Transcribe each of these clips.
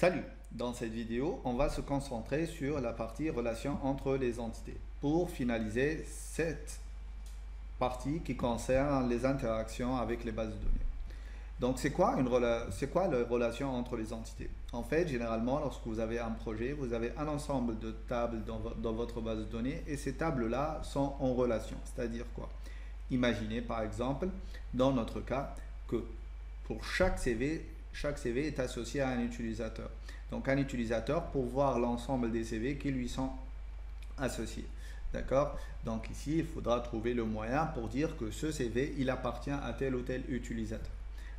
Salut! Dans cette vidéo, on va se concentrer sur la partie relation entre les entités pour finaliser cette partie qui concerne les interactions avec les bases de données. Donc, c'est quoi la relation entre les entités? En fait, généralement, lorsque vous avez un projet, vous avez un ensemble de tables dans votre base de données et ces tables-là sont en relation. C'est-à-dire quoi? Imaginez par exemple, dans notre cas, que pour chaque CV est associé à un utilisateur. Donc un utilisateur pour voir l'ensemble des CV qui lui sont associés. D'accord? Donc ici, il faudra trouver le moyen pour dire que ce CV, il appartient à tel ou tel utilisateur.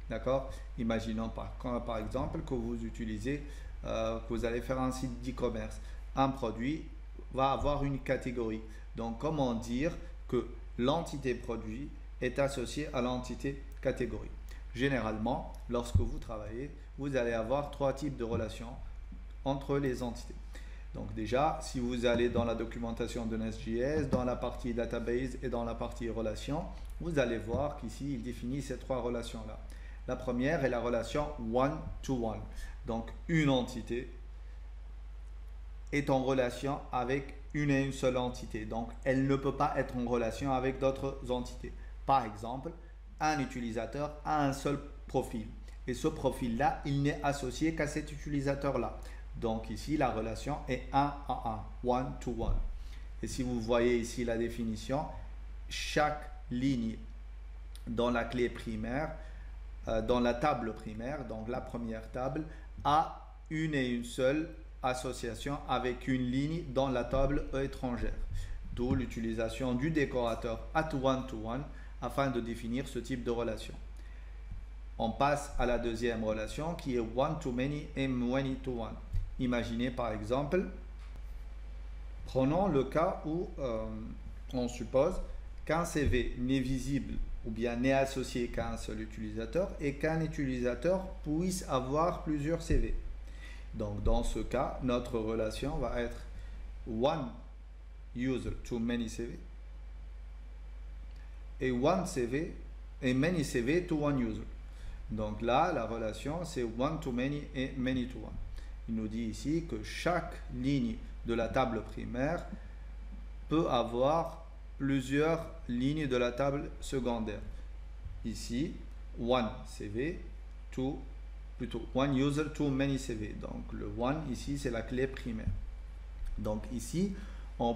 D'accord? Imaginons par exemple que vous utilisez, que vous allez faire un site d'e-commerce. Un produit va avoir une catégorie. Donc comment dire que l'entité produit est associée à l'entité catégorie? Généralement, lorsque vous travaillez, vous allez avoir trois types de relations entre les entités. Donc déjà, si vous allez dans la documentation de Nest.js, dans la partie database et dans la partie relations, vous allez voir qu'ici, il définit ces trois relations-là. La première est la relation one-to-one. Donc une entité est en relation avec une et une seule entité. Donc elle ne peut pas être en relation avec d'autres entités. Par exemple, un utilisateur a un seul profil. Et ce profil-là, il n'est associé qu'à cet utilisateur-là. Donc ici, la relation est 1 à 1, one-to-one. Et si vous voyez ici la définition, chaque ligne dans la clé primaire, dans la table primaire, donc la première table, a une et une seule association avec une ligne dans la table étrangère. D'où l'utilisation du décorateur at one-to-one afin de définir ce type de relation. On passe à la deuxième relation qui est one-to-many et many-to-one. Imaginez par exemple, prenons le cas où on suppose qu'un CV n'est visible ou bien n'est associé qu'à un seul utilisateur et qu'un utilisateur puisse avoir plusieurs CV. Donc dans ce cas, notre relation va être one user to many CV et one CV et many CV to one user. Donc là, la relation c'est one to many et many to one. Il nous dit ici que chaque ligne de la table primaire peut avoir plusieurs lignes de la table secondaire. Ici, one CV to plutôt one user to many CV. Donc le one ici c'est la clé primaire. Donc ici,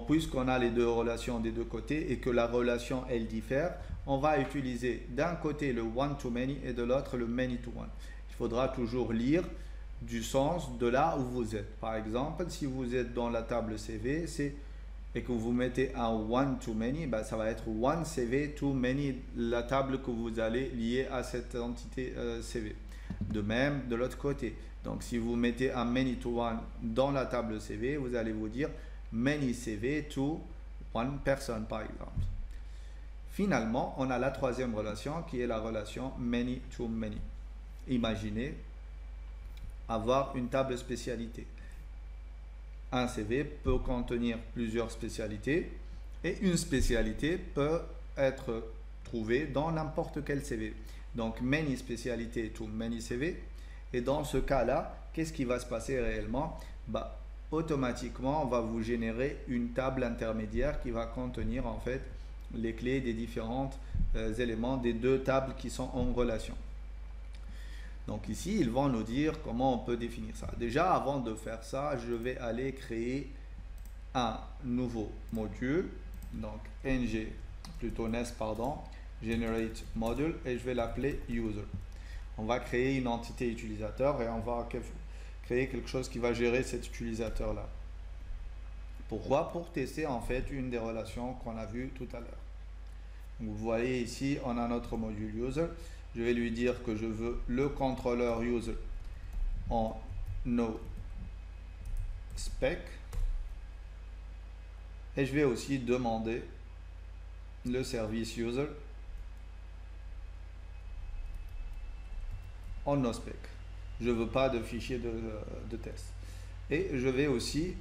puisqu'on a les deux relations des deux côtés et que la relation elle diffère, on va utiliser d'un côté le one to many et de l'autre le many to one. Il faudra toujours lire du sens de là où vous êtes. Par exemple, si vous êtes dans la table CV et que vous mettez un one to many, ça va être one CV to many, la table que vous allez lier à cette entité CV. De même, de l'autre côté. Donc, si vous mettez un many to one dans la table CV, vous allez vous dire many CV to one person, par exemple. Finalement, on a la troisième relation qui est la relation many to many. Imaginez avoir une table spécialité. Un CV peut contenir plusieurs spécialités et une spécialité peut être trouvée dans n'importe quel CV. Donc, many spécialités to many CV. Et dans ce cas-là, qu'est-ce qui va se passer réellement? Automatiquement, on va vous générer une table intermédiaire qui va contenir en fait les clés des différents éléments des deux tables qui sont en relation. Donc ici, ils vont nous dire comment on peut définir ça. Déjà, avant de faire ça, je vais aller créer un nouveau module. Donc Nest, generate module, et je vais l'appeler user. On va créer une entité utilisateur et on va créer quelque chose qui va gérer cet utilisateur là. Pourquoi? Pour tester en fait une des relations qu'on a vues tout à l'heure. Vous voyez ici, on a notre module user. Je vais lui dire que je veux le contrôleur user en no spec. Et je vais aussi demander le service user en no spec. Je ne veux pas de fichier de test. Et je vais aussi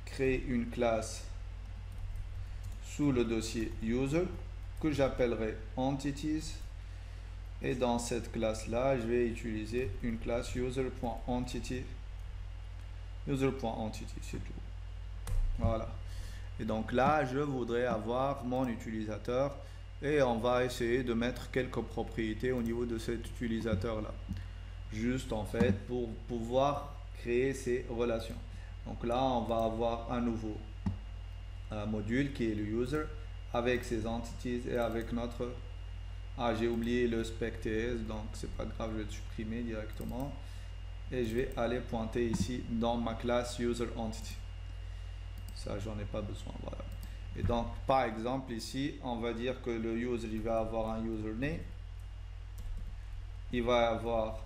créer une classe sous le dossier user que j'appellerai entities Et dans cette classe-là, je vais utiliser une classe user.entity user.entity, c'est tout. Voilà. Et donc là, je voudrais avoir mon utilisateur et on va essayer de mettre quelques propriétés au niveau de cet utilisateur-là. Juste en fait pour pouvoir créer ces relations. Donc là, on va avoir un nouveau module qui est le user avec ses entities et avec notre... Ah, j'ai oublié le spec.ts, donc c'est pas grave, je vais le supprimer directement. Et je vais aller pointer ici dans ma classe user entity. Ça, j'en ai pas besoin, voilà. Et donc, par exemple, ici, on va dire que le user, il va avoir un username. Il va avoir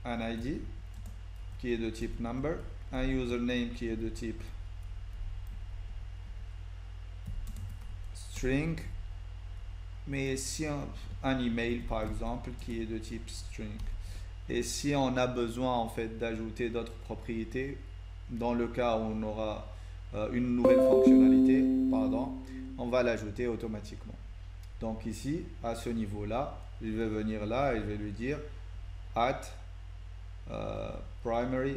un ID qui est de type number, un username qui est de type string, mais si un email par exemple qui est de type string. Et si on a besoin en fait d'ajouter d'autres propriétés, dans le cas où on aura une nouvelle fonctionnalité, pardon, on va l'ajouter automatiquement. Donc ici, à ce niveau-là, je vais venir là et je vais lui dire at primary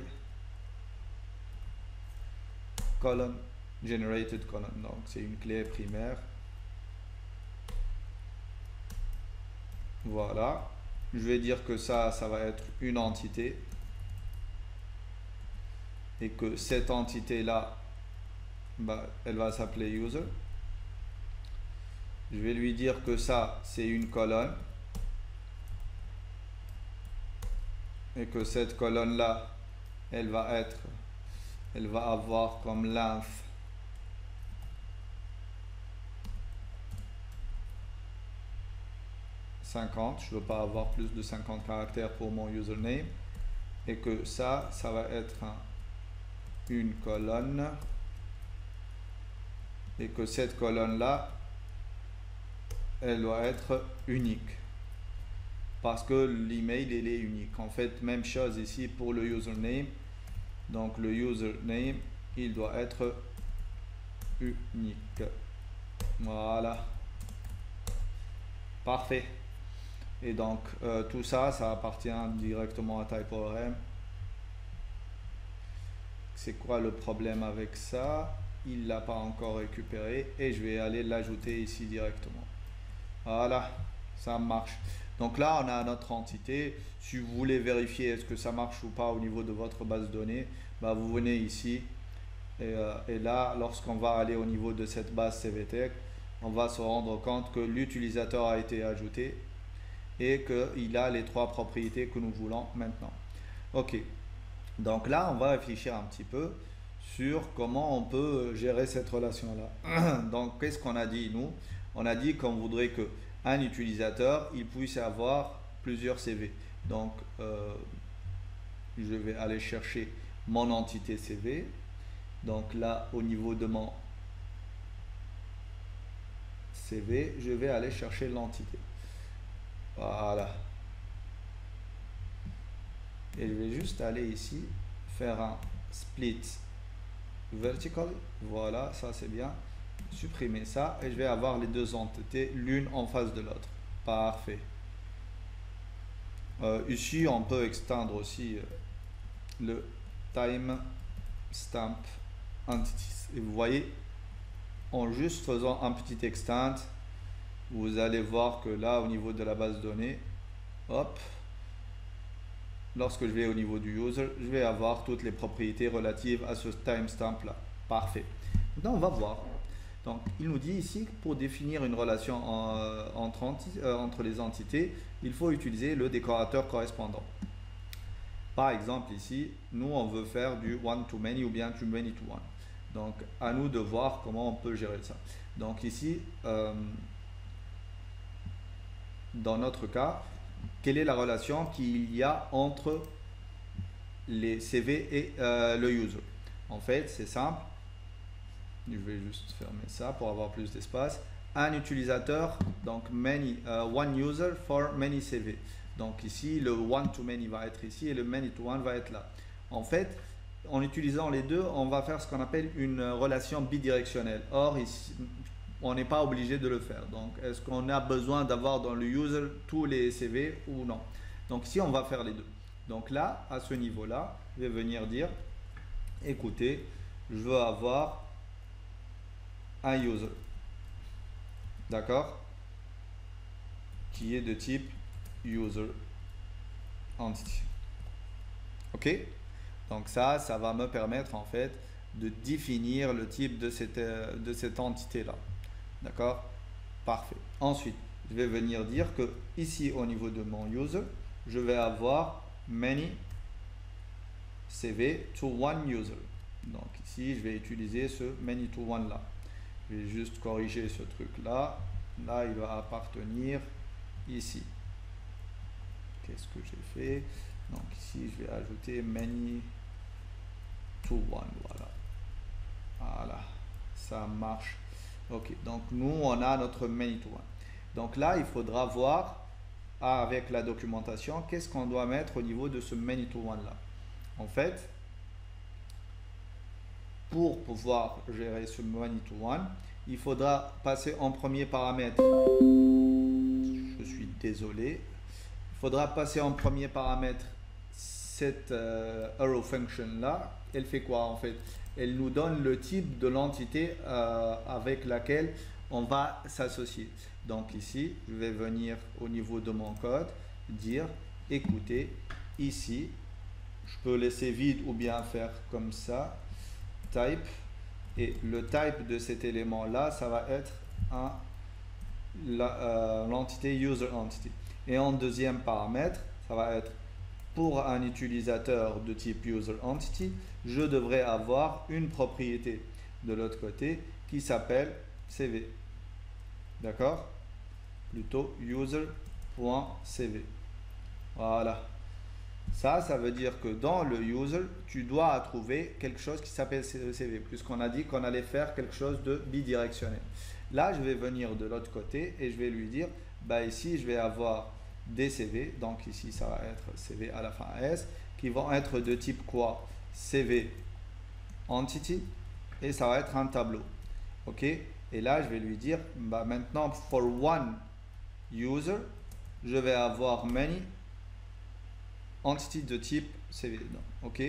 column generated column. Donc c'est une clé primaire. Voilà. Je vais dire que ça va être une entité et que cette entité-là, bah, elle va s'appeler user. Je vais lui dire que ça, c'est une colonne et que cette colonne-là, elle va avoir comme length 50, je ne veux pas avoir plus de 50 caractères pour mon username, et que ça va être une colonne, et que cette colonne là elle doit être unique parce que l'email il est unique. En fait, même chose ici pour le username. Donc le username il doit être unique. Voilà, parfait. Et donc tout ça appartient directement à TypeORM. C'est quoi le problème avec ça? Il l'a pas encore récupéré et je vais aller l'ajouter ici directement. Voilà, ça marche. Donc là on a notre entité. Si vous voulez vérifier est-ce que ça marche ou pas au niveau de votre base de données, bah, vous venez ici et là lorsqu'on va aller au niveau de cette base CVTech, on va se rendre compte que l'utilisateur a été ajouté et qu'il a les trois propriétés que nous voulons maintenant. Ok, donc là on va réfléchir un petit peu sur comment on peut gérer cette relation là. Donc qu'est-ce qu'on a dit nous? On a dit qu'on voudrait que un utilisateur il puisse avoir plusieurs CV. Donc je vais aller chercher mon entité CV. Donc là au niveau de mon CV, je vais aller chercher l'entité. Voilà. Et je vais juste aller ici, faire un split vertical. Voilà, ça c'est bien. Supprimer ça et je vais avoir les deux entités l'une en face de l'autre. Parfait. Ici, on peut extendre aussi le timestamp entities. Et vous voyez, en juste faisant un petit extend, vous allez voir que là au niveau de la base de données, hop, lorsque je vais au niveau du user, je vais avoir toutes les propriétés relatives à ce timestamp là. Parfait. Maintenant on va voir. Donc il nous dit ici que pour définir une relation entre les entités, il faut utiliser le décorateur correspondant. Par exemple ici, nous on veut faire du one to many ou bien du many to one. Donc à nous de voir comment on peut gérer ça. Donc ici dans notre cas, quelle est la relation qu'il y a entre les CV et le user? En fait, c'est simple. Je vais juste fermer ça pour avoir plus d'espace. Un utilisateur, donc one user for many CV. Donc ici, le one to many va être ici et le many to one va être là. En fait, en utilisant les deux, on va faire ce qu'on appelle une relation bidirectionnelle. Or, ici, on n'est pas obligé de le faire. Donc, est-ce qu'on a besoin d'avoir dans le user tous les CV ou non? Donc, ici, on va faire les deux. Donc là, à ce niveau-là, je vais venir dire écoutez, je veux avoir un user, d'accord, qui est de type user entity. Ok, donc ça va me permettre en fait de définir le type de cette entité là, d'accord, parfait. Ensuite je vais venir dire que ici au niveau de mon user, je vais avoir many CV to one user. Donc ici je vais utiliser ce many to one là. Je vais juste corriger ce truc là. Là il va appartenir ici. Qu'est-ce que j'ai fait? Donc ici je vais ajouter many to one. Voilà, ça marche. Ok, donc nous on a notre many to one. Donc là il faudra voir avec la documentation qu'est-ce qu'on doit mettre au niveau de ce many to one là. En fait, pour pouvoir gérer ce many to one, il faudra passer en premier paramètre. Je suis désolé. Il faudra passer en premier paramètre cette arrow function là. Elle fait quoi en fait? Elle nous donne le type de l'entité avec laquelle on va s'associer. Donc ici, je vais venir au niveau de mon code, dire, écoutez, ici, je peux laisser vide ou bien faire comme ça, type, et le type de cet élément là, ça va être l'entité user entity. Et en deuxième paramètre, ça va être pour un utilisateur de type user entity, je devrais avoir une propriété de l'autre côté qui s'appelle CV. D'accord? Plutôt user.cv. Voilà. Ça veut dire que dans le user, tu dois trouver quelque chose qui s'appelle CV, puisqu'on a dit qu'on allait faire quelque chose de bidirectionnel. Là, je vais venir de l'autre côté et je vais lui dire, bah ici, je vais avoir des CV, donc ici, ça va être CV à la fin S, qui vont être de type quoi? CV entity, et ça va être un tableau. Ok? Et là, je vais lui dire, bah maintenant, for one user, je vais avoir many entity de type CV. Ok?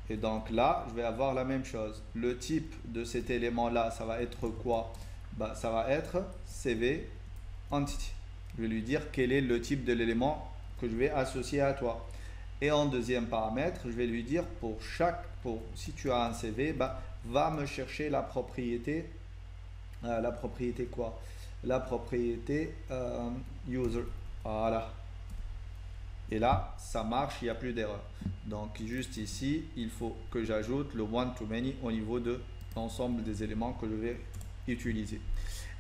Et donc là, je vais avoir la même chose. Le type de cet élément-là, ça va être quoi? Bah, ça va être CV entity. Je vais lui dire quel est le type de l'élément que je vais associer à toi. Et en deuxième paramètre, je vais lui dire si tu as un CV, bah, va me chercher la propriété quoi? La propriété user. Voilà. Et là, ça marche, il n'y a plus d'erreur. Donc, juste ici, il faut que j'ajoute le one-to-many au niveau de l'ensemble des éléments que je vais utiliser.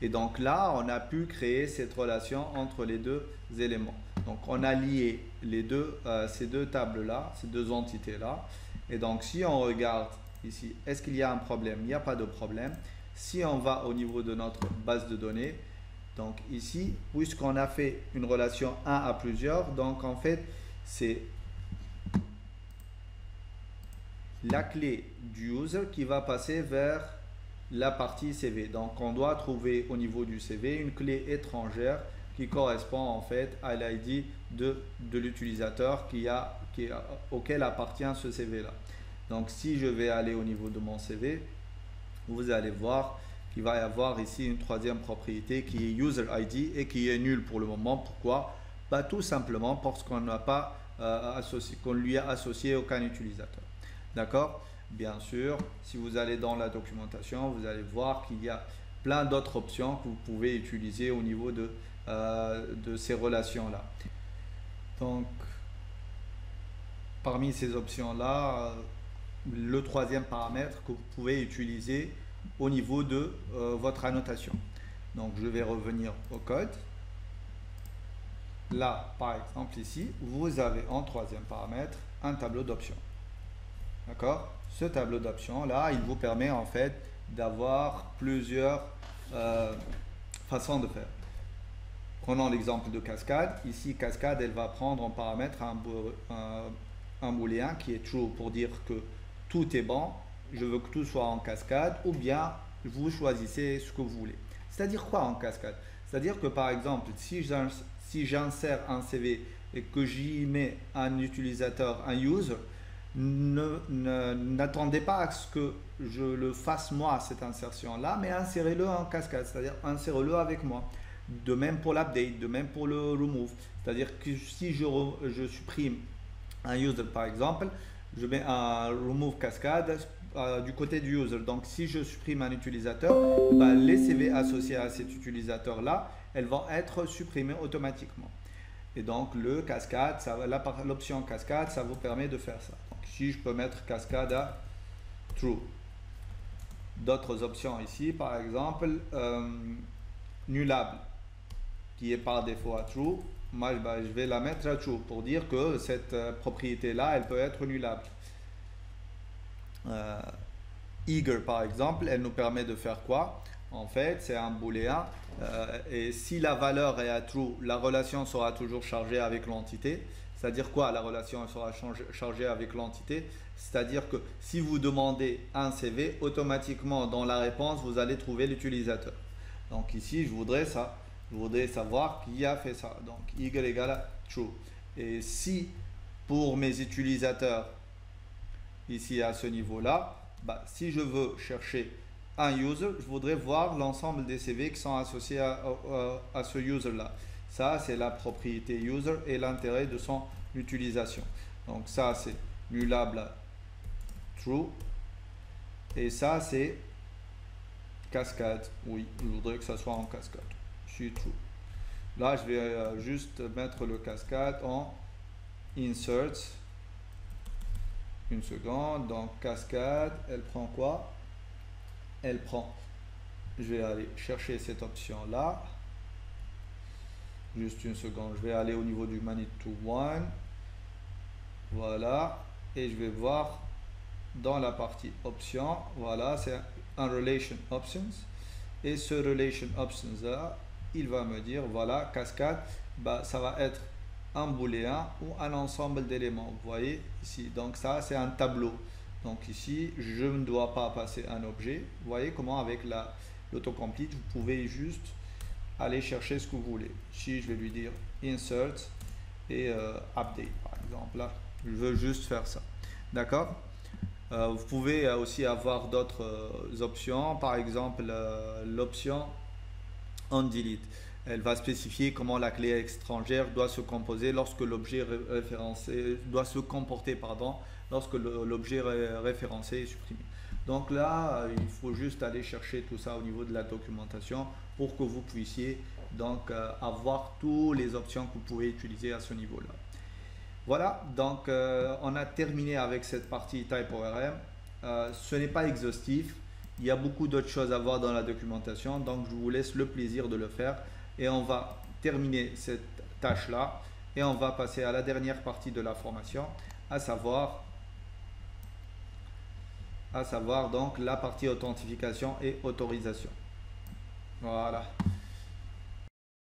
Et donc là, on a pu créer cette relation entre les deux éléments. Donc, on a lié ces deux tables-là, ces deux entités-là. Et donc, si on regarde ici, est-ce qu'il y a un problème? Il n'y a pas de problème. Si on va au niveau de notre base de données, donc ici, puisqu'on a fait une relation 1 à plusieurs, donc en fait, c'est la clé du user qui va passer vers la partie CV. Donc on doit trouver au niveau du CV une clé étrangère qui correspond en fait à l'ID de l'utilisateur auquel appartient ce CV là. Donc si je vais aller au niveau de mon CV, vous allez voir qu'il va y avoir ici une troisième propriété qui est user ID et qui est nulle pour le moment. Pourquoi? Bah, tout simplement parce qu'on n'a pas qu'on lui a associé aucun utilisateur. D'accord? Bien sûr, si vous allez dans la documentation, vous allez voir qu'il y a plein d'autres options que vous pouvez utiliser au niveau de ces relations-là. Donc, parmi ces options-là, le troisième paramètre que vous pouvez utiliser au niveau de votre annotation. Donc, je vais revenir au code. Là, par exemple, ici, vous avez en troisième paramètre un tableau d'options. D'accord? Ce tableau d'options là, il vous permet en fait d'avoir plusieurs façons de faire. Prenons l'exemple de cascade. Ici, cascade, elle va prendre en paramètre un booléen qui est true pour dire que tout est bon. Je veux que tout soit en cascade, ou bien vous choisissez ce que vous voulez. C'est-à-dire quoi en cascade? C'est-à-dire que par exemple, si j'insère un CV et que j'y mets un utilisateur, un user, N'attendez pas à ce que je le fasse moi, cette insertion-là, mais insérez-le en cascade, c'est-à-dire insérez-le avec moi. De même pour l'update, de même pour le remove. C'est-à-dire que si je supprime un user par exemple, je mets un remove cascade du côté du user. Donc si je supprime un utilisateur, bah, les CV associés à cet utilisateur-là, elles vont être supprimées automatiquement. Et donc le cascade, l'option cascade, ça vous permet de faire ça. Donc ici, je peux mettre cascade à true. D'autres options ici, par exemple, nullable, qui est par défaut à true. Moi, bah, je vais la mettre à true pour dire que cette propriété-là, elle peut être nullable. Eager, par exemple, elle nous permet de faire quoi? En fait, c'est un booléen. Et si la valeur est à true, la relation sera toujours chargée avec l'entité. C'est-à-dire quoi? La relation sera chargée avec l'entité. C'est-à-dire que si vous demandez un CV, automatiquement dans la réponse, vous allez trouver l'utilisateur. Donc ici, je voudrais ça. Je voudrais savoir qui a fait ça. Donc eager égale à true. Et si pour mes utilisateurs, ici à ce niveau-là, bah, si je veux chercher un user, je voudrais voir l'ensemble des CV qui sont associés à ce user-là. Ça, c'est la propriété user et l'intérêt de son utilisation. Donc ça, c'est nullable à true. Et ça, c'est cascade. Oui, je voudrais que ça soit en cascade. Je suis true. Là, je vais juste mettre le cascade en insert. Une seconde. Donc cascade, elle prend quoi? Elle prend. Je vais aller chercher cette option là. Juste une seconde. Je vais aller au niveau du manit to one. Voilà. Et je vais voir dans la partie options. Voilà, c'est un relation options. Et ce relation options là, il va me dire voilà, cascade, bah, ça va être un booléen ou un ensemble d'éléments. Vous voyez ici. Donc ça, c'est un tableau. Donc ici, je ne dois pas passer un objet. Vous voyez comment avec l'autocomplete, vous pouvez juste aller chercher ce que vous voulez. Ici, je vais lui dire insert et update par exemple. Là, je veux juste faire ça. D'accord? Vous pouvez aussi avoir d'autres options. Par exemple, l'option on delete. Elle va spécifier comment la clé étrangère doit se composer lorsque l'objet référencé doit se comporter, pardon, lorsque l'objet référencé est supprimé. Donc là, il faut juste aller chercher tout ça au niveau de la documentation pour que vous puissiez donc avoir toutes les options que vous pouvez utiliser à ce niveau-là. Voilà, donc on a terminé avec cette partie TypeORM. Ce n'est pas exhaustif. Il y a beaucoup d'autres choses à voir dans la documentation, donc je vous laisse le plaisir de le faire. Et on va terminer cette tâche-là et on va passer à la dernière partie de la formation, à savoir donc la partie authentification et autorisation. Voilà.